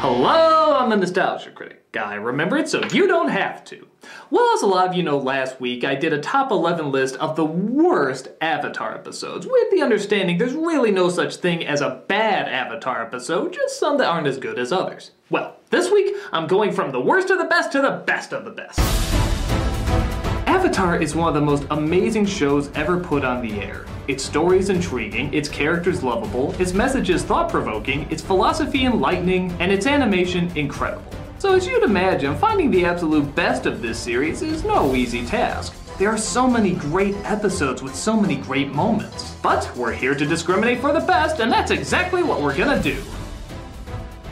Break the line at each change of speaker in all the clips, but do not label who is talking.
Hello, I'm the Nostalgia Critic guy. Remember it so you don't have to. Well, as a lot of you know, last week I did a top 11 list of the worst Avatar episodes, with the understanding there's really no such thing as a bad Avatar episode, just some that aren't as good as others. Well, this week I'm going from the worst of the best to the best of the best. Avatar is one of the most amazing shows ever put on the air. Its story is intriguing, its characters lovable, its message is thought-provoking, its philosophy enlightening, and its animation incredible. So as you'd imagine, finding the absolute best of this series is no easy task. There are so many great episodes with so many great moments. But we're here to discriminate for the best, and that's exactly what we're gonna do.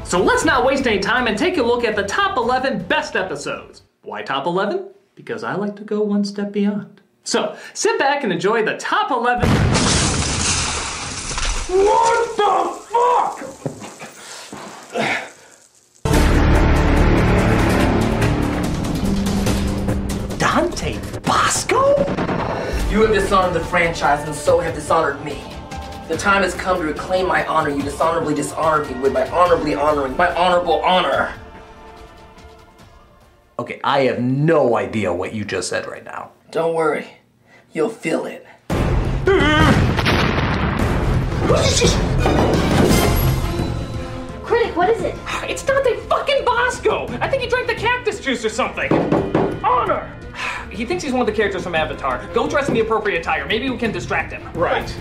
So let's not waste any time and take a look at the top 11 best episodes. Why top 11? Because I like to go one step beyond. So, sit back and enjoy the top 11... What the fuck?! Dante Basco?
You have dishonored the franchise and so have dishonored me. The time has come to reclaim my honor. You dishonorably dishonored me with my honorably honoring my honorable honor.
Okay, I have no idea what you just said right now.
Don't worry, you'll feel it.
Critic, what is it?
It's Dante fucking Basco! I think he drank the cactus juice or something! Honor! He thinks he's one of the characters from Avatar. Go dress in the appropriate attire. Maybe we can distract him. Right.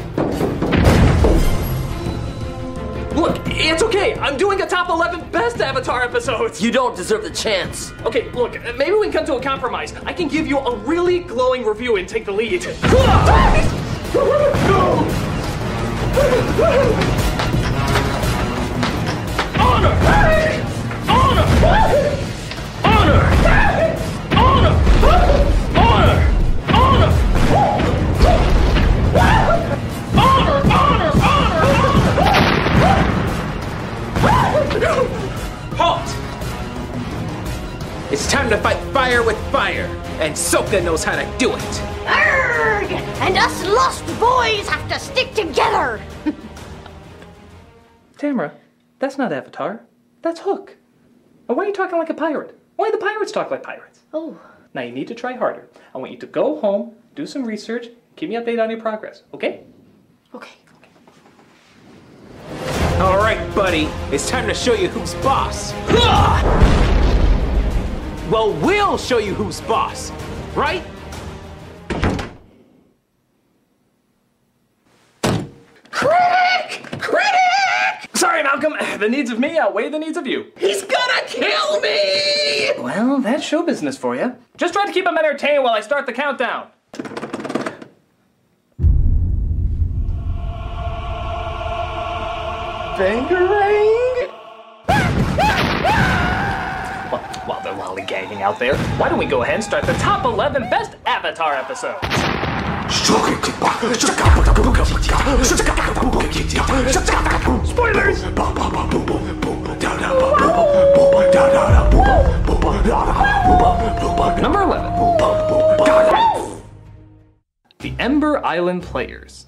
Look, it's okay. I'm doing a top 11 best Avatar episodes.
You don't deserve the chance.
Okay, look, maybe we can come to a compromise. I can give you a really glowing review and take the lead. Honor! Honor! Honor! Honor! Honor! Honor!
Halt! It's time to fight fire with fire, and Sokka knows how to do it.
Arrgh! And us lost boys have to stick together!
Tamara, that's not Avatar. That's Hook. And why are you talking like a pirate? Why do the pirates talk like pirates?
Oh.
Now you need to try harder. I want you to go home, do some research, keep me updated on your progress, okay?
Okay.
All right, buddy, it's time to show you who's boss. Well, we'll show you who's boss, right?
Critic! Critic! Sorry, Malcolm. The needs of me outweigh the needs of you.
He's gonna kill me!
Well, that's show business for you. Just try to keep him entertained while I start the countdown. Bangarang! While they're lollygagging out there, why don't we go ahead and start the top 11 best Avatar episodes? Spoilers! Number 11. The Ember Island Players.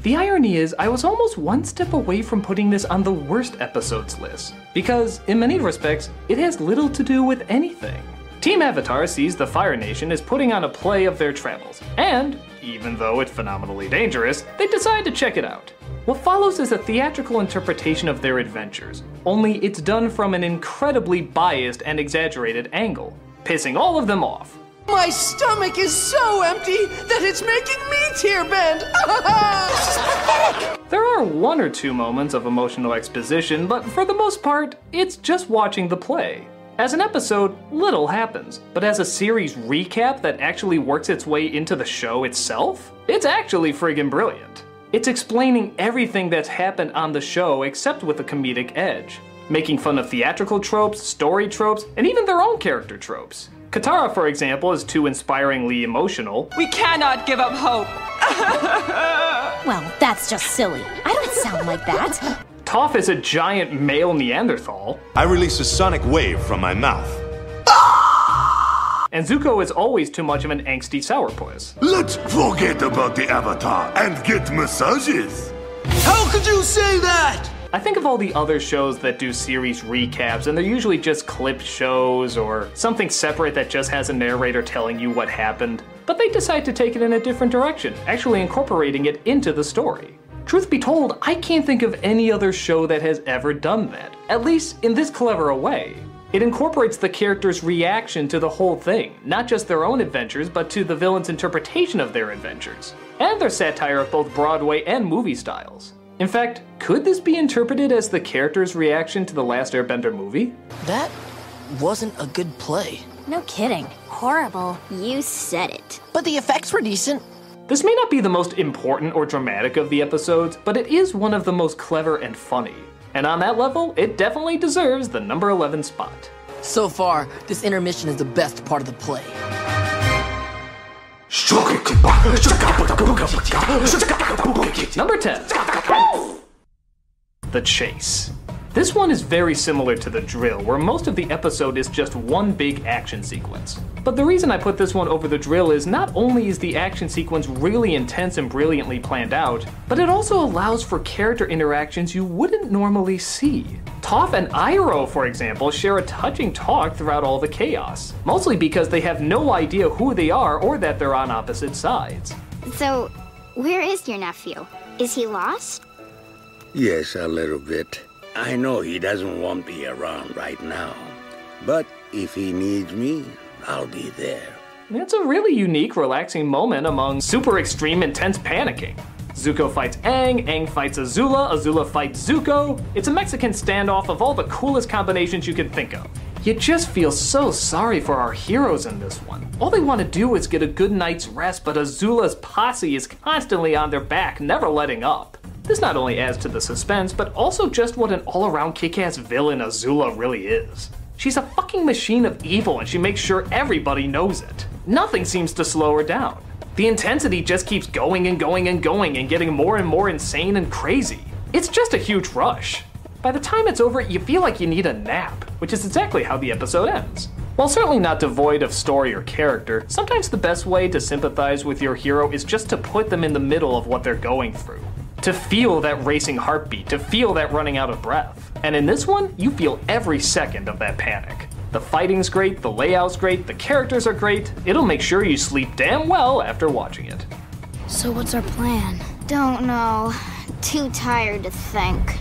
The irony is, I was almost one step away from putting this on the worst episodes list, because in many respects, it has little to do with anything. Team Avatar sees the Fire Nation is putting on a play of their travels, and, even though it's phenomenally dangerous, they decide to check it out. What follows is a theatrical interpretation of their adventures, only it's done from an incredibly biased and exaggerated angle, pissing all of them off.
My stomach is so empty that it's making me tear bend. This is pathetic.
There are one or two moments of emotional exposition, but for the most part, it's just watching the play. As an episode, little happens, but as a series recap that actually works its way into the show itself, it's actually friggin' brilliant. It's explaining everything that's happened on the show except with a comedic edge, making fun of theatrical tropes, story tropes, and even their own character tropes. Katara, for example, is too inspiringly emotional.
We cannot give up hope.
Well, that's just silly. I don't sound like that.
Toph is a giant male Neanderthal.
I release a sonic wave from my mouth.
And Zuko is always too much of an angsty sourpuss.
Let's forget about the Avatar and get massages.
How could you say that?
I think of all the other shows that do series recaps, and they're usually just clipped shows or something separate that just has a narrator telling you what happened. But they decide to take it in a different direction, actually incorporating it into the story. Truth be told, I can't think of any other show that has ever done that, at least in this clever a way. It incorporates the character's reaction to the whole thing, not just their own adventures, but to the villain's interpretation of their adventures, and their satire of both Broadway and movie styles. In fact, could this be interpreted as the character's reaction to the Last Airbender movie?
That wasn't a good play.
No kidding. Horrible. You said it.
But the effects were decent.
This may not be the most important or dramatic of the episodes, but it is one of the most clever and funny. And on that level, it definitely deserves the number 11 spot.
So far, this intermission is the best part of the play.
Number 10. The Chase. This one is very similar to The Drill, where most of the episode is just one big action sequence. But the reason I put this one over The Drill is not only is the action sequence really intense and brilliantly planned out, but it also allows for character interactions you wouldn't normally see. Toph and Iroh, for example, share a touching talk throughout all the chaos, mostly because they have no idea who they are or that they're on opposite sides.
So, where is your nephew? Is he lost?
Yes, a little bit. I know he doesn't want me around right now, but if he needs me, I'll be there.
It's a really unique, relaxing moment among super extreme, intense panicking. Zuko fights Aang, Aang fights Azula, Azula fights Zuko. It's a Mexican standoff of all the coolest combinations you could think of. You just feel so sorry for our heroes in this one. All they want to do is get a good night's rest, but Azula's posse is constantly on their back, never letting up. This not only adds to the suspense, but also just what an all-around kick-ass villain Azula really is. She's a fucking machine of evil, and she makes sure everybody knows it. Nothing seems to slow her down. The intensity just keeps going and going and going and getting more and more insane and crazy. It's just a huge rush. By the time it's over, you feel like you need a nap, which is exactly how the episode ends. While certainly not devoid of story or character, sometimes the best way to sympathize with your hero is just to put them in the middle of what they're going through. To feel that racing heartbeat, to feel that running out of breath. And in this one, you feel every second of that panic. The fighting's great, the layout's great, the characters are great. It'll make sure you sleep damn well after watching it.
So what's our plan? Don't know. Too tired to think.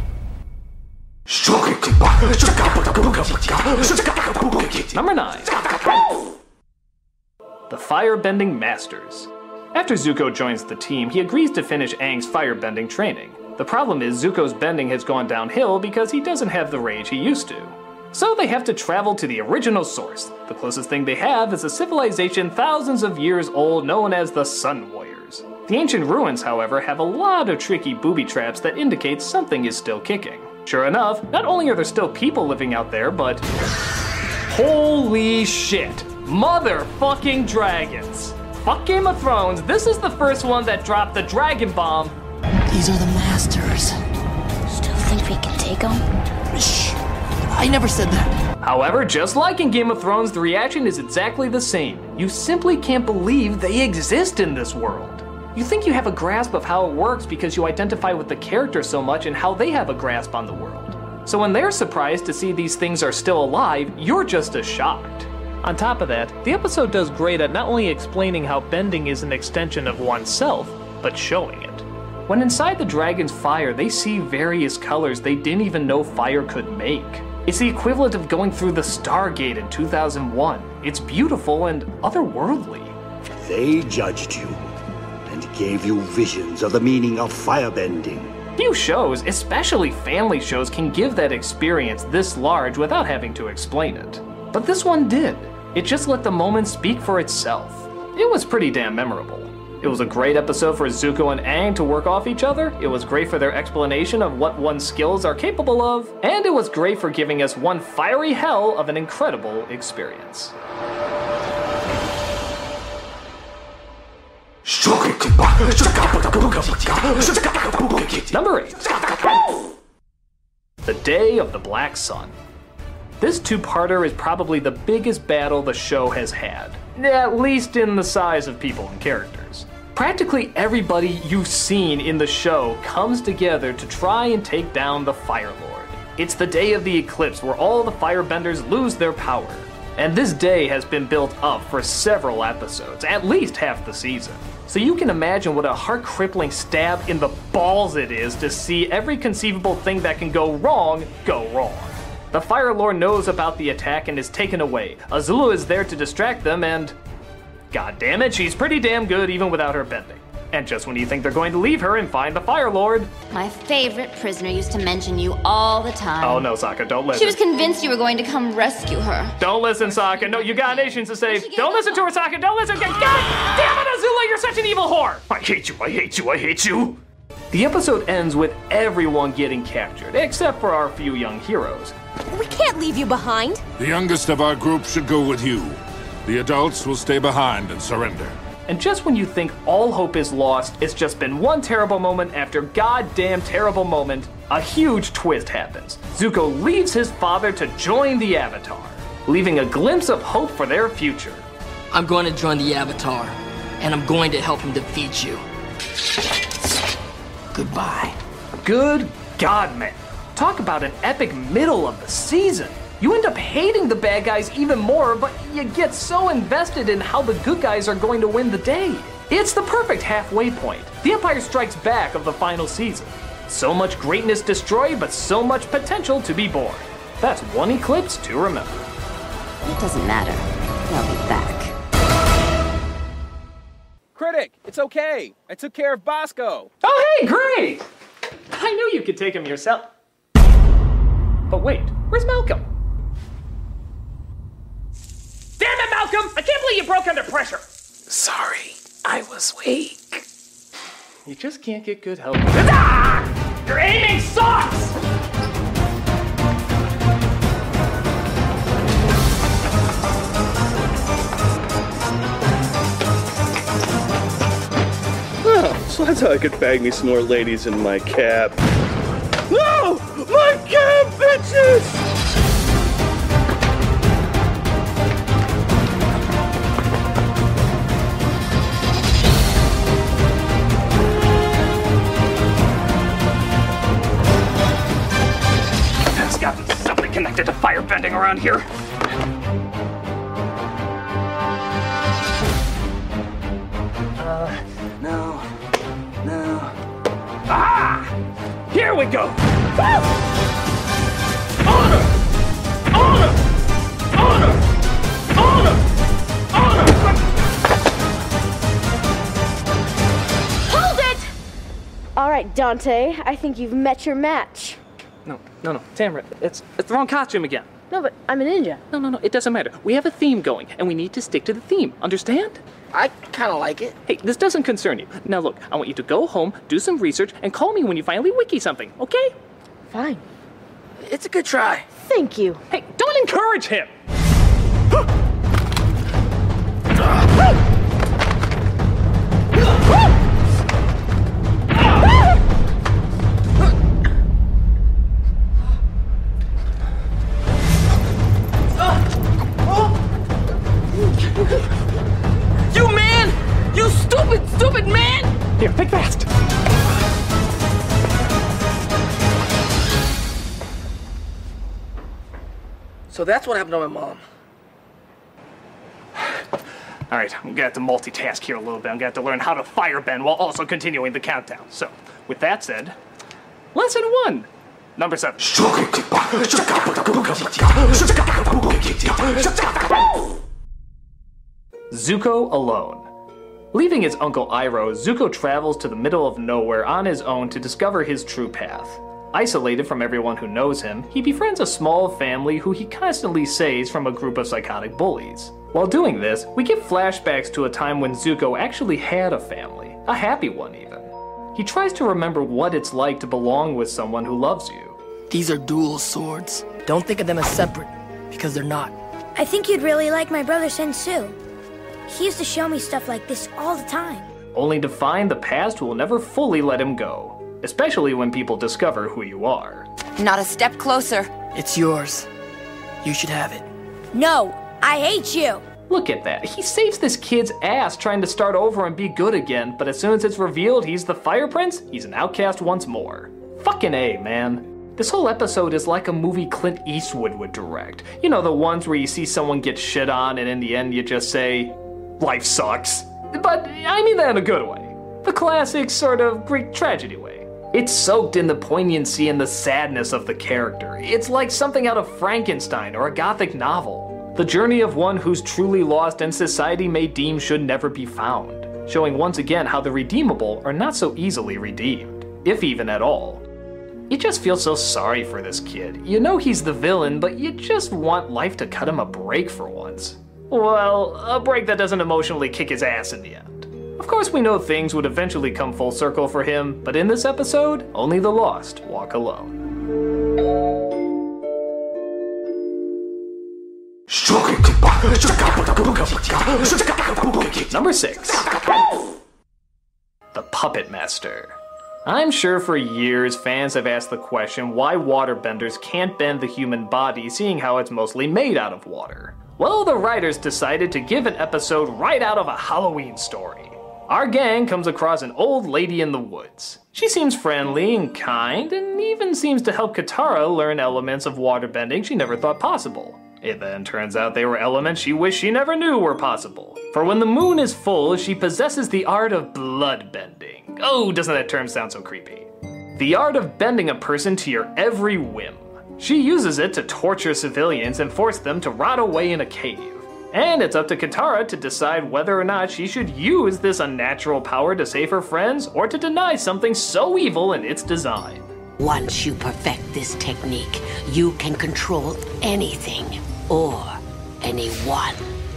Number 9. The Firebending Masters. After Zuko joins the team, he agrees to finish Aang's firebending training. The problem is Zuko's bending has gone downhill because he doesn't have the range he used to. So they have to travel to the original source. The closest thing they have is a civilization thousands of years old known as the Sun Warriors. The ancient ruins, however, have a lot of tricky booby traps that indicate something is still kicking. Sure enough, not only are there still people living out there, but holy shit, motherfucking dragons. Fuck Game of Thrones, this is the first one that dropped the dragon bomb.
These are the masters.
Still think we can take them?
Shh. I never said that.
However, just like in Game of Thrones, the reaction is exactly the same. You simply can't believe they exist in this world. You think you have a grasp of how it works because you identify with the characters so much and how they have a grasp on the world. So when they're surprised to see these things are still alive, you're just as shocked. On top of that, the episode does great at not only explaining how bending is an extension of oneself, but showing it. When inside the dragon's fire, they see various colors they didn't even know fire could make. It's the equivalent of going through the Stargate in 2001. It's beautiful and otherworldly.
They judged you and gave you visions of the meaning of firebending.
Few shows, especially family shows, can give that experience this large without having to explain it. But this one did. It just let the moment speak for itself. It was pretty damn memorable. It was a great episode for Zuko and Aang to work off each other, it was great for their explanation of what one's skills are capable of, and it was great for giving us one fiery hell of an incredible experience. Number 8. The Day of the Black Sun. This two-parter is probably the biggest battle the show has had, at least in the size of people and characters. Practically everybody you've seen in the show comes together to try and take down the Fire Lord. It's the day of the eclipse where all the firebenders lose their power. And this day has been built up for several episodes, at least half the season. So you can imagine what a heart-crippling stab in the balls it is to see every conceivable thing that can go wrong. The Fire Lord knows about the attack and is taken away. Azula is there to distract them and... God damn it, she's pretty damn good even without her bending. And just when you think they're going to leave her and find the Fire Lord...
My favorite prisoner used to mention you all the time.
Oh no, Sokka, don't listen.
She was convinced you were going to come rescue her.
Don't listen, Sokka. No, you got nations to save. Don't listen to her, Sokka. Don't listen. God damn it, Azula, you're such an evil whore. I hate you, I hate you, I hate you. The episode ends with everyone getting captured, except for our few young heroes.
We can't leave you behind.
The youngest of our group should go with you. The adults will stay behind and surrender.
And just when you think all hope is lost, it's just been one terrible moment after goddamn terrible moment, a huge twist happens. Zuko leaves his father to join the Avatar, leaving a glimpse of hope for their future.
I'm going to join the Avatar, and I'm going to help him defeat you. Goodbye.
Good God, man. Talk about an epic middle of the season. You end up hating the bad guys even more, but you get so invested in how the good guys are going to win the day. It's the perfect halfway point. The Empire Strikes Back of the final season. So much greatness destroyed, but so much potential to be born. That's one eclipse to remember.
It doesn't matter. I'll be back.
Critic, it's okay. I took care of Basco.
Oh, hey, great! I knew you could take him yourself. But wait, where's Malcolm?
Damn it, Malcolm! I can't believe you broke under pressure!
Sorry, I was weak.
You just can't get good help.
Ah! Your aiming sucks!
Oh, so that's how I could bag me some more ladies in my cab. No! My cab, bitches!
There's got to be something connected to firebending around here. No. Ah! Here we go! Woo! Honor!
Hold it! All right, Dante, I think you've met your match.
No, Tamara, it's the wrong costume again.
No, but I'm a ninja.
No, it doesn't matter. We have a theme going, and we need to stick to the theme, understand?
I kind of like it.
Hey, this doesn't concern you. Now look, I want you to go home, do some research, and call me when you finally wiki something, okay?
Fine.
It's a good try.
Thank you.
Hey, don't encourage him!
You man! You stupid man!
Here, pick fast!
So that's what happened to my mom.
All right, I'm gonna have to multitask here a little bit. I'm gonna have to learn how to firebend while also continuing the countdown. So, with that said, lesson 1, number 7. Zuko alone. Leaving his uncle Iroh, Zuko travels to the middle of nowhere on his own to discover his true path. Isolated from everyone who knows him, he befriends a small family who he constantly saves from a group of psychotic bullies. While doing this, we get flashbacks to a time when Zuko actually had a family, a happy one even. He tries to remember what it's like to belong with someone who loves you.
These are dual swords. Don't think of them as separate, because they're not.
I think you'd really like my brother Sensu. He used to show me stuff like this all the time.
Only to find the past will never fully let him go, especially when people discover who you are.
Not a step closer.
It's yours. You should have it.
No, I hate you.
Look at that. He saves this kid's ass trying to start over and be good again, but as soon as it's revealed he's the Fire Prince, he's an outcast once more. Fucking A, man. This whole episode is like a movie Clint Eastwood would direct. You know, the ones where you see someone get shit on and in the end you just say, life sucks. But I mean that in a good way. The classic sort of Greek tragedy way. It's soaked in the poignancy and the sadness of the character. It's like something out of Frankenstein or a gothic novel. The journey of one who's truly lost and society may deem should never be found, showing once again how the redeemable are not so easily redeemed, if even at all. You just feel so sorry for this kid. You know he's the villain, but you just want life to cut him a break for once. Well, a break that doesn't emotionally kick his ass in the end. Of course we know things would eventually come full circle for him, but in this episode, only the lost walk alone. Number 6. The Puppet Master. I'm sure for years fans have asked the question why waterbenders can't bend the human body, seeing how it's mostly made out of water. Well, the writers decided to give an episode right out of a Halloween story. Our gang comes across an old lady in the woods. She seems friendly and kind, and even seems to help Katara learn elements of waterbending she never thought possible. It then turns out they were elements she wished she never knew were possible. For when the moon is full, she possesses the art of bloodbending. Oh, doesn't that term sound so creepy? The art of bending a person to your every whim. She uses it to torture civilians and force them to rot away in a cave. And it's up to Katara to decide whether or not she should use this unnatural power to save her friends or to deny something so evil in its design.
Once you perfect this technique, you can control anything or anyone.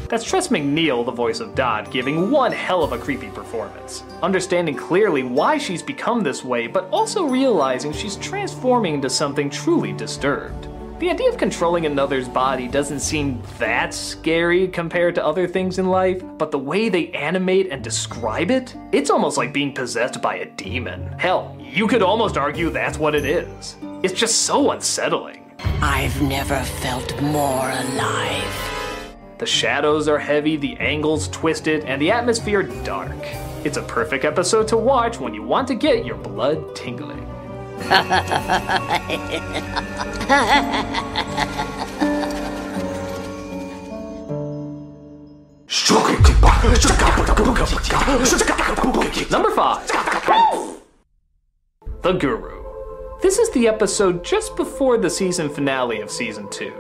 That's Tress MacNeille, the voice of Dot, giving one hell of a creepy performance. Understanding clearly why she's become this way, but also realizing she's transforming into something truly disturbed. The idea of controlling another's body doesn't seem that scary compared to other things in life, but the way they animate and describe it, it's almost like being possessed by a demon. Hell, you could almost argue that's what it is. It's just so unsettling.
I've never felt more alive.
The shadows are heavy, the angles twisted, and the atmosphere dark. It's a perfect episode to watch when you want to get your blood tingling. Number 5. The Guru. This is the episode just before the season finale of Season 2.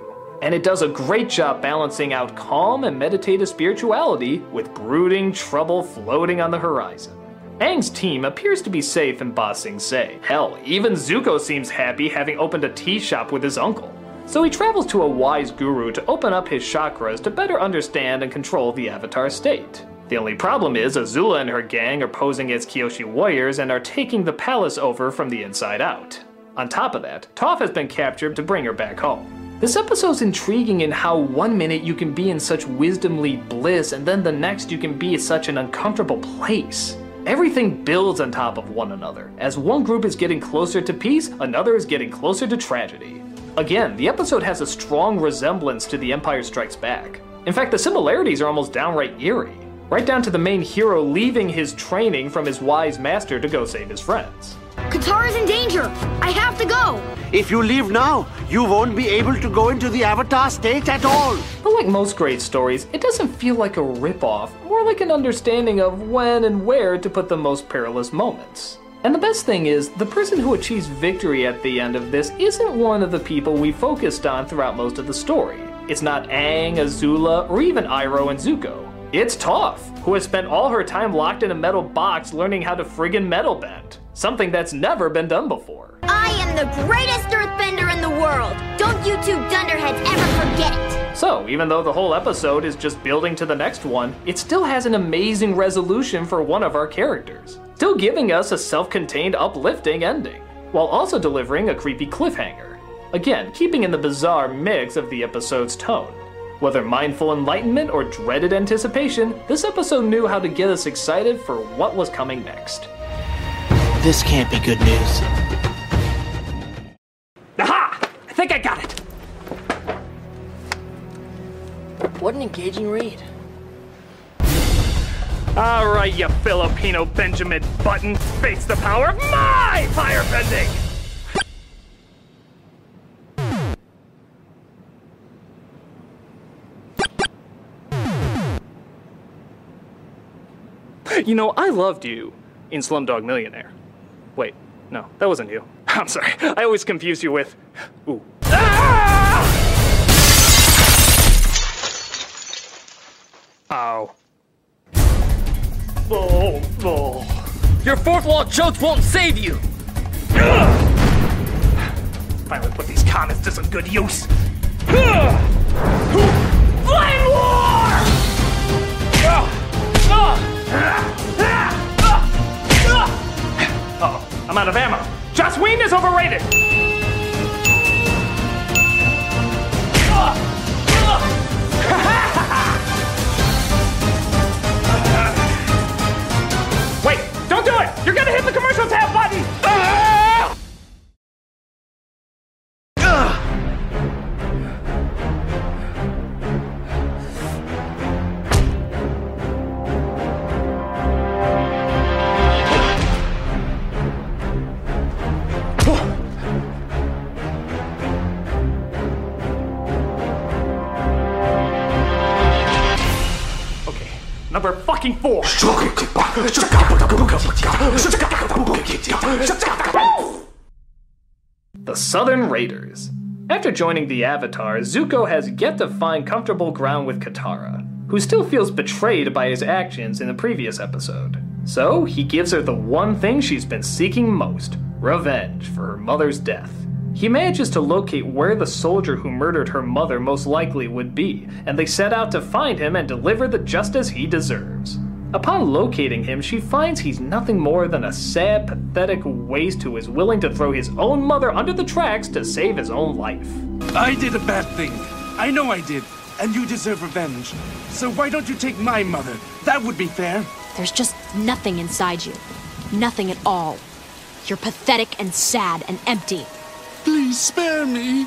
And it does a great job balancing out calm and meditative spirituality with brooding trouble floating on the horizon. Aang's team appears to be safe in Ba Sing Se. Hell, even Zuko seems happy having opened a tea shop with his uncle. So he travels to a wise guru to open up his chakras to better understand and control the Avatar state. The only problem is Azula and her gang are posing as Kyoshi warriors and are taking the palace over from the inside out. On top of that, Toph has been captured to bring her back home. This episode's intriguing in how one minute you can be in such wisdomly bliss and then the next you can be in such an uncomfortable place. Everything builds on top of one another. As one group is getting closer to peace, another is getting closer to tragedy. Again, the episode has a strong resemblance to The Empire Strikes Back. In fact, the similarities are almost downright eerie. Right down to the main hero leaving his training from his wise master to go save his friends.
Katara's in danger! I have to go!
If you leave now, you won't be able to go into the Avatar state at all!
But like most great stories, it doesn't feel like a ripoff, more like an understanding of when and where to put the most perilous moments. And the best thing is, the person who achieves victory at the end of this isn't one of the people we focused on throughout most of the story. It's not Aang, Azula, or even Iroh and Zuko. It's Toph, who has spent all her time locked in a metal box learning how to friggin' metal bend. Something that's never been done before.
I am the greatest earthbender in the world! Don't you two dunderheads ever forget it!
So, even though the whole episode is just building to the next one, it still has an amazing resolution for one of our characters. Still giving us a self-contained uplifting ending, while also delivering a creepy cliffhanger. Again, keeping in the bizarre mix of the episode's tone. Whether mindful enlightenment or dreaded anticipation, this episode knew how to get us excited for what was coming next.
This can't be good news.
Aha! I think I got it!
What an engaging read.
All right, you Filipino Benjamin Button, face the power of my firebending! You know, I loved you in Slumdog Millionaire. Wait, no, that wasn't you. I'm sorry, I always confuse you with... Ooh. Ah! Ow. Oh.
Your fourth wall jokes won't save you!
Finally put these comments to some good use. Flame War! Uh-oh, I'm out of ammo. Joss Whedon is overrated! Wait, don't do it! You're gonna hit the commercial tab button! Number fucking 4. The Southern Raiders. After joining the Avatar, Zuko has yet to find comfortable ground with Katara, who still feels betrayed by his actions in the previous episode. So he gives her the one thing she's been seeking most, revenge for her mother's death. He manages to locate where the soldier who murdered her mother most likely would be, and they set out to find him and deliver the justice he deserves. Upon locating him, she finds he's nothing more than a sad, pathetic waste who is willing to throw his own mother under the tracks to save his own life.
I did a bad thing. I know I did, and you deserve revenge. So why don't you take my mother? That would be fair.
There's just nothing inside you. Nothing at all. You're pathetic and sad and empty.
Please spare me.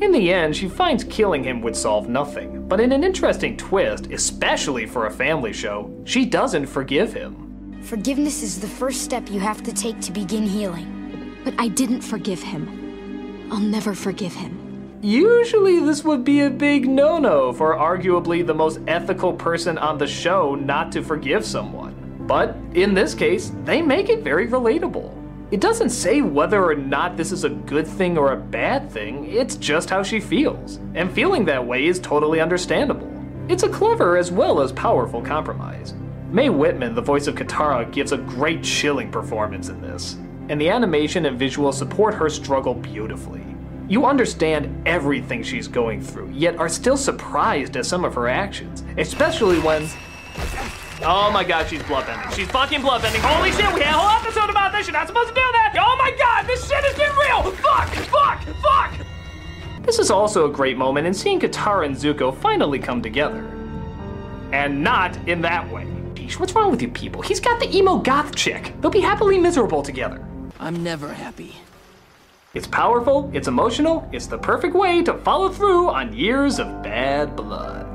In the end, she finds killing him would solve nothing, but in an interesting twist, especially for a family show, she doesn't forgive him.
Forgiveness is the first step you have to take to begin healing.
But I didn't forgive him. I'll never forgive him.
Usually this would be a big no-no for arguably the most ethical person on the show not to forgive someone. But in this case, they make it very relatable. It doesn't say whether or not this is a good thing or a bad thing, it's just how she feels. And feeling that way is totally understandable. It's a clever as well as powerful compromise. Mae Whitman, the voice of Katara, gives a great chilling performance in this. And the animation and visuals support her struggle beautifully. You understand everything she's going through, yet are still surprised at some of her actions, especially when... Oh my god, she's bloodbending. She's fucking bloodbending. Holy shit, we had a whole episode about this. You're not supposed to do that. Oh my god, this shit is getting real. Fuck. This is also a great moment in seeing Katara and Zuko finally come together. And not in that way. Sheesh, what's wrong with you people? He's got the emo goth chick. They'll be happily miserable together.
I'm never happy.
It's powerful, it's emotional, it's the perfect way to follow through on years of bad blood.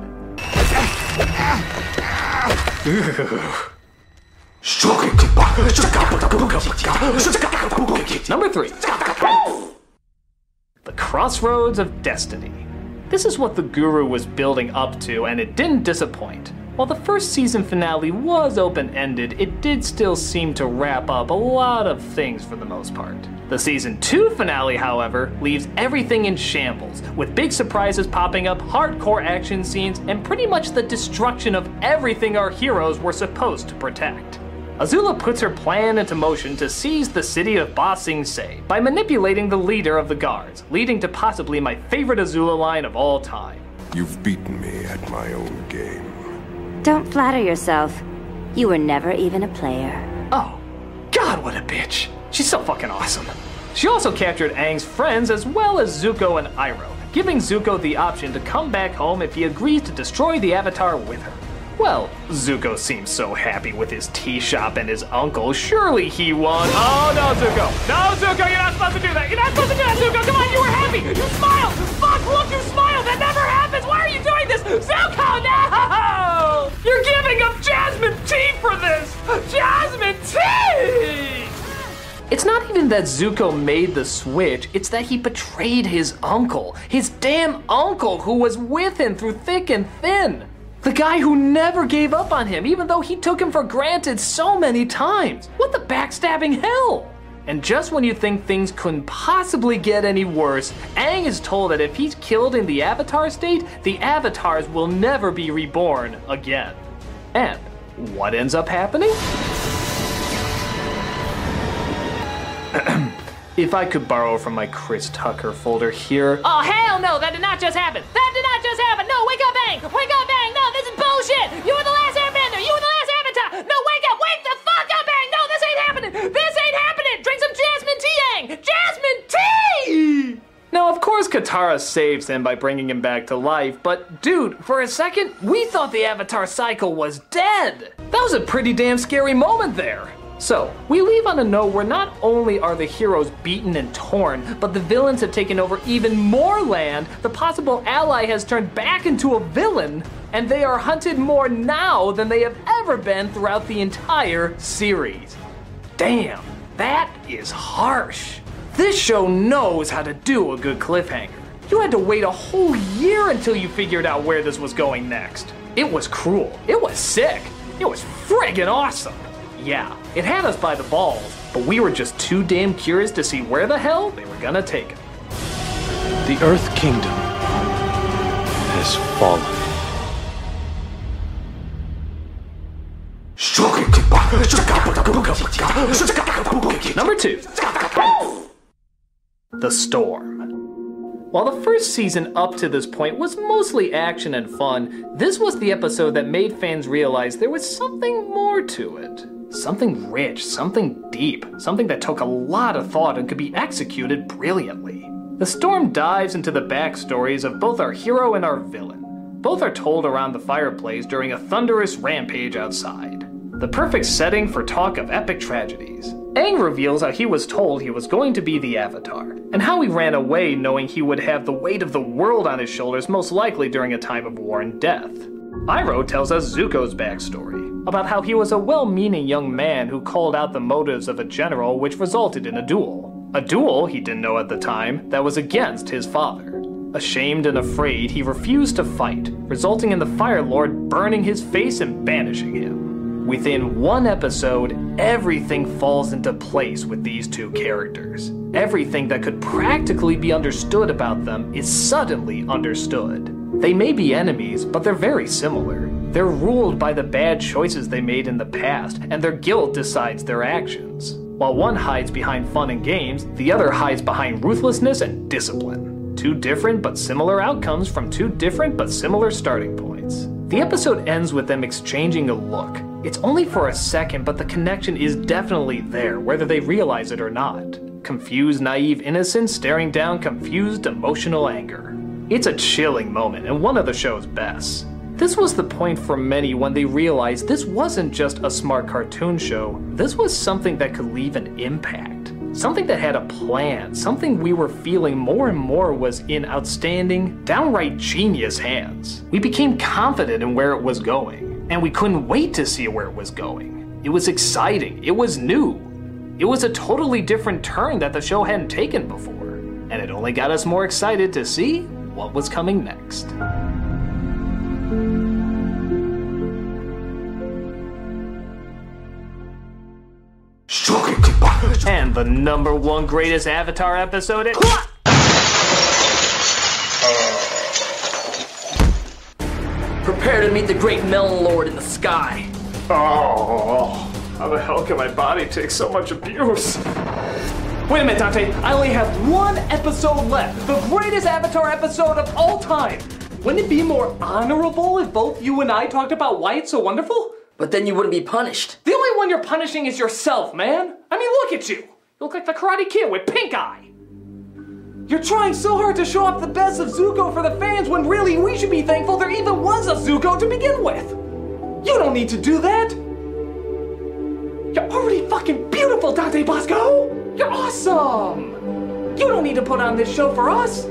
Number 3. The Crossroads of Destiny. This is what the Guru was building up to, and it didn't disappoint. While the first season finale was open-ended, it did still seem to wrap up a lot of things for the most part. The season 2 finale, however, leaves everything in shambles, with big surprises popping up, hardcore action scenes, and pretty much the destruction of everything our heroes were supposed to protect. Azula puts her plan into motion to seize the city of Ba Sing Se by manipulating the leader of the guards, leading to possibly my favorite Azula line of all time.
You've beaten me at my own game.
Don't flatter yourself. You were never even a player.
Oh, God, what a bitch. She's so fucking awesome. She also captured Aang's friends as well as Zuko and Iroh, giving Zuko the option to come back home if he agrees to destroy the Avatar with her. Well, Zuko seems so happy with his tea shop and his uncle, surely he won. Oh no, Zuko! No, Zuko, you're not supposed to do that! You're not supposed to do that, Zuko! Come on, you were happy! You smiled! Fuck, look, you smiled! That never happens! Why are you doing this? Zuko, no! You're giving up Jasmine! isn't that Zuko made the switch, it's that he betrayed his uncle. His damn uncle who was with him through thick and thin. The guy who never gave up on him, even though he took him for granted so many times. What the backstabbing hell? And just when you think things couldn't possibly get any worse, Aang is told that if he's killed in the Avatar state, the Avatars will never be reborn again. And what ends up happening? If I could borrow from my Chris Tucker folder here.
Oh, hell no, that did not just happen. That did not just happen. No, wake up, Aang. Wake up, Aang. No, this is bullshit. You were the last airbender. You were the last Avatar. No, wake up. Wake the fuck up, Aang. No, this ain't happening. This ain't happening. Drink some jasmine tea, Aang. Jasmine tea!
Now, of course, Katara saves him by bringing him back to life, but dude, for a second, we thought the Avatar cycle was dead. That was a pretty damn scary moment there. So, we leave on a note where not only are the heroes beaten and torn, but the villains have taken over even more land, the possible ally has turned back into a villain, and they are hunted more now than they have ever been throughout the entire series. Damn, that is harsh. This show knows how to do a good cliffhanger. You had to wait a whole year until you figured out where this was going next. It was cruel, it was sick, it was friggin' awesome. Yeah, it had us by the balls, but we were just too damn curious to see where the hell they were gonna take it.
The Earth Kingdom has fallen.
Number 2. The Storm. While the first season up to this point was mostly action and fun, this was the episode that made fans realize there was something more to it. Something rich, something deep, something that took a lot of thought and could be executed brilliantly. The Storm dives into the backstories of both our hero and our villain. Both are told around the fireplace during a thunderous rampage outside. The perfect setting for talk of epic tragedies. Aang reveals how he was told he was going to be the Avatar, and how he ran away knowing he would have the weight of the world on his shoulders most likely during a time of war and death. Iroh tells us Zuko's backstory, about how he was a well-meaning young man who called out the motives of a general which resulted in a duel. A duel, he didn't know at the time, that was against his father. Ashamed and afraid, he refused to fight, resulting in the Fire Lord burning his face and banishing him. Within one episode, everything falls into place with these two characters. Everything that could practically be understood about them is suddenly understood. They may be enemies, but they're very similar. They're ruled by the bad choices they made in the past, and their guilt decides their actions. While one hides behind fun and games, the other hides behind ruthlessness and discipline. Two different but similar outcomes from two different but similar starting points. The episode ends with them exchanging a look. It's only for a second, but the connection is definitely there, whether they realize it or not. Confused, naive innocence staring down confused, emotional anger. It's a chilling moment, and one of the show's best. This was the point for many when they realized this wasn't just a smart cartoon show, this was something that could leave an impact. Something that had a plan, something we were feeling more and more was in outstanding, downright genius hands. We became confident in where it was going, and we couldn't wait to see where it was going. It was exciting, it was new. It was a totally different turn that the show hadn't taken before, and it only got us more excited to see what was coming next. And the #1 greatest Avatar episode
Prepare to meet the great Melon Lord in the sky.
Oh, how the hell can my body take so much abuse? Wait a minute, Dante. I only have one episode left. The greatest Avatar episode of all time. Wouldn't it be more honorable if both you and I talked about why it's so wonderful?
But then you wouldn't be punished.
The only one you're punishing is yourself, man. I mean, look at you. You look like the Karate Kid with pink eye. You're trying so hard to show off the best of Zuko for the fans when really we should be thankful there even was a Zuko to begin with. You don't need to do that. You're already fucking beautiful, Dante Basco. You're awesome. You don't need to put on this show for us.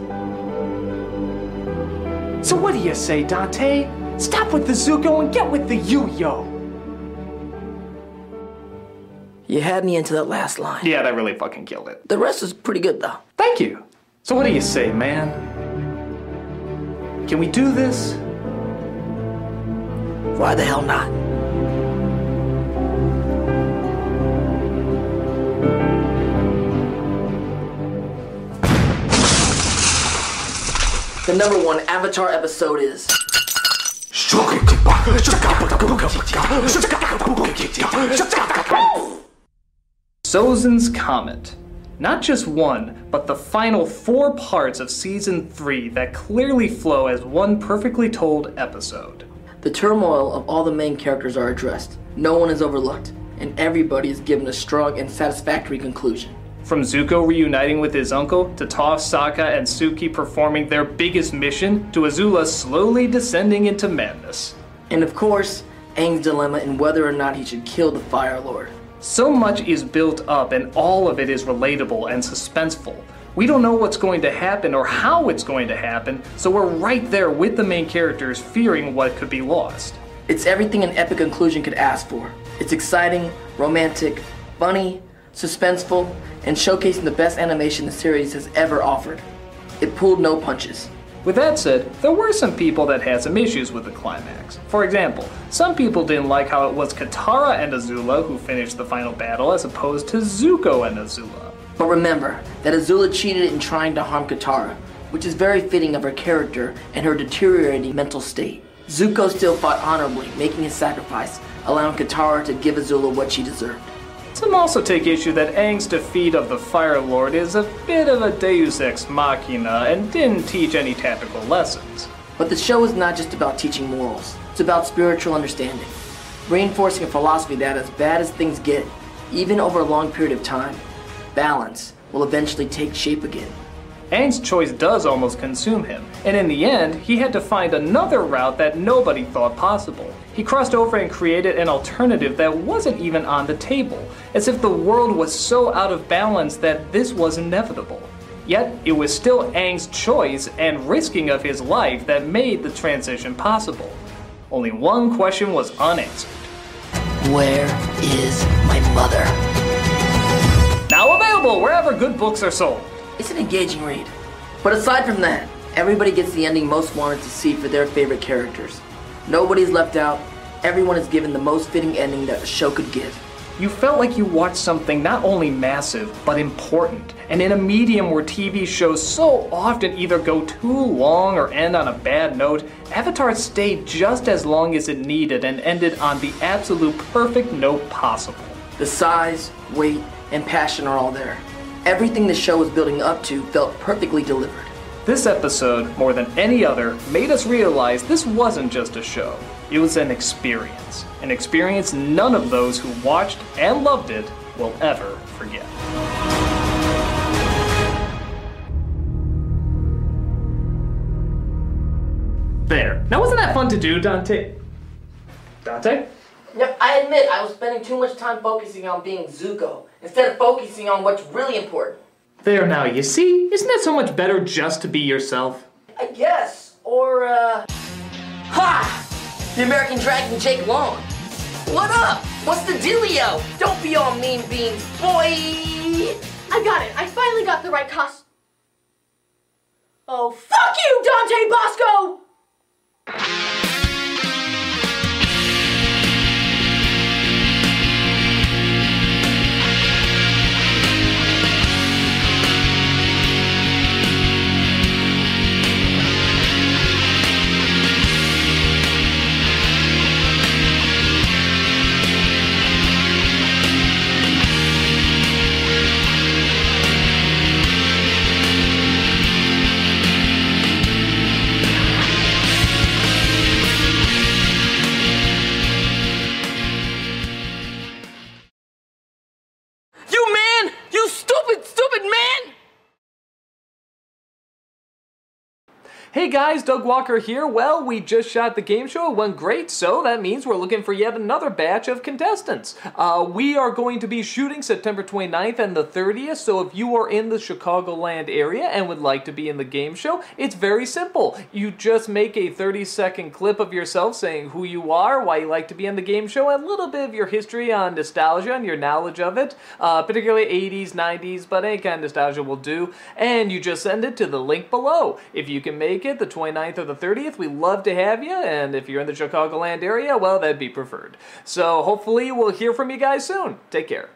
So what do you say, Dante? Stop with the Zuko and get with the yo-yo.
You had me into that last line.
Yeah, that really fucking killed it.
The rest was pretty good, though.
Thank you. So what do you say, man? Can we do this?
Why the hell not? The number 1 Avatar episode is...
Sozin's Comet. Not just one, but the final 4 parts of Season 3 that clearly flow as one perfectly told episode.
The turmoil of all the main characters are addressed. No one is overlooked, and everybody is given a strong and satisfactory conclusion.
From Zuko reuniting with his uncle, to Toph, Sokka, and Suki performing their biggest mission, to Azula slowly descending into madness.
And of course, Aang's dilemma in whether or not he should kill the Fire Lord.
So much is built up and all of it is relatable and suspenseful. We don't know what's going to happen or how it's going to happen, so we're right there with the main characters fearing what could be lost.
It's everything an epic conclusion could ask for. It's exciting, romantic, funny, suspenseful, and showcasing the best animation the series has ever offered. It pulled no punches.
With that said, there were some people that had some issues with the climax. For example, some people didn't like how it was Katara and Azula who finished the final battle as opposed to Zuko and Azula.
But remember that Azula cheated in trying to harm Katara, which is very fitting of her character and her deteriorating mental state. Zuko still fought honorably, making his sacrifice, allowing Katara to give Azula what she deserved.
Some also take issue that Aang's defeat of the Fire Lord is a bit of a deus ex machina and didn't teach any tactical lessons.
But the show is not just about teaching morals, it's about spiritual understanding, reinforcing a philosophy that as bad as things get, even over a long period of time, balance will eventually take shape again.
Aang's choice does almost consume him, and in the end, he had to find another route that nobody thought possible. He crossed over and created an alternative that wasn't even on the table, as if the world was so out of balance that this was inevitable. Yet, it was still Aang's choice and risking of his life that made the transition possible. Only one question was unanswered.
Where is my mother?
Now available wherever good books are sold.
It's an engaging read. But aside from that, everybody gets the ending most wanted to see for their favorite characters. Nobody's left out. Everyone is given the most fitting ending that the show could give.
You felt like you watched something not only massive, but important. And in a medium where TV shows so often either go too long or end on a bad note, Avatar stayed just as long as it needed and ended on the absolute perfect note possible.
The size, weight, and passion are all there. Everything the show was building up to felt perfectly delivered.
This episode, more than any other, made us realize this wasn't just a show. It was an experience. An experience none of those who watched and loved it will ever forget. There. Now wasn't that fun to do, Dante? Dante?
Yep, I admit I was spending too much time focusing on being Zuko, instead of focusing on what's really important.
There now, you see? Isn't that so much better just to be yourself?
I guess. Or, Ha! The American Dragon Jake Long. What up? What's the dealio? Don't be all mean beans, boy!
I got it. I finally got the right costume. Oh, fuck you, Dante Basco!
Hey guys, Doug Walker here. Well, we just shot the game show. It went great, so that means we're looking for yet another batch of contestants. We are going to be shooting September 29th and the 30th, so if you are in the Chicagoland area and would like to be in the game show, it's very simple. You just make a 30-second clip of yourself saying who you are, why you like to be in the game show, and a little bit of your history on nostalgia and your knowledge of it, particularly 80s, 90s, but any kind of nostalgia will do, and you just send it to the link below. If you can make it the 29th or the 30th, we love to have you, and if you're in the Chicagoland area, well, that'd be preferred. So hopefully we'll hear from you guys soon. Take care.